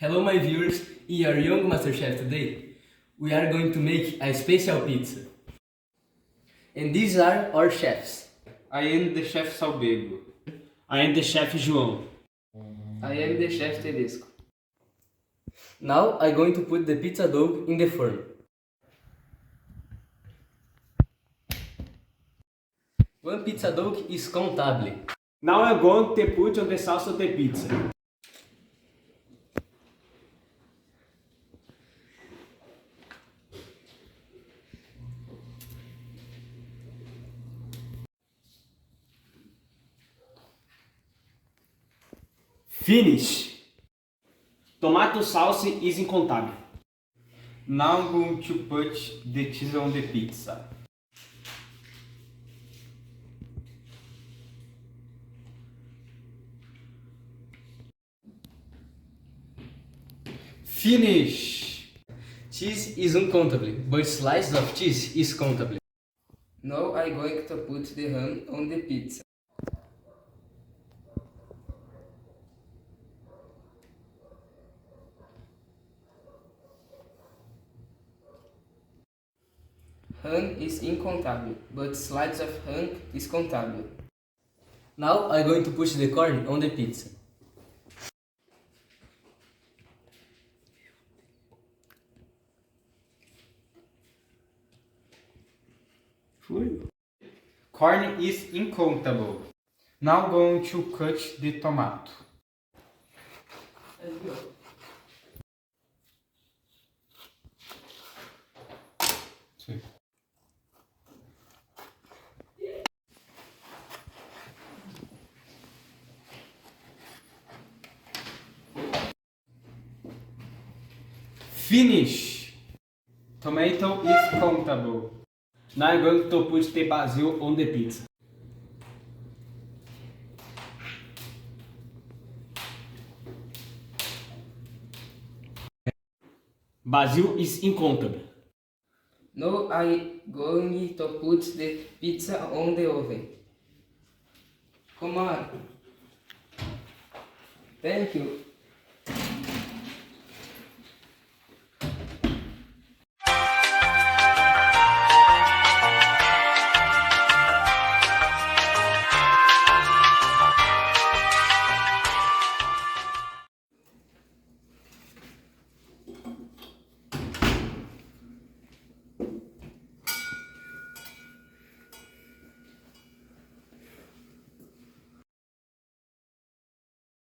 Hello my viewers, in our Young Masterchef today, we are going to make a special pizza. And these are our chefs. I am the chef Salbego. I am the chef João. I am the chef Tedesco. Now I'm going to put the pizza dough in the form. One pizza dough is contable. Now I'm going to put on the sauce of the pizza. Finish! Tomato sauce is incontable. Now I'm going to put the cheese on the pizza. Finish! Cheese is uncountable, but slices of cheese is countable. Now I'm going to put the ham on the pizza. Ham is uncountable, but slices of ham is countable. Now I'm going to push the corn on the pizza. Corn is uncountable. Now I'm going to cut the tomato. Finish! Tomato is countable. Now I'm going to put the basil on the pizza. Basil is incontable. Now I'm going to put the pizza on the oven. Come on. Thank you.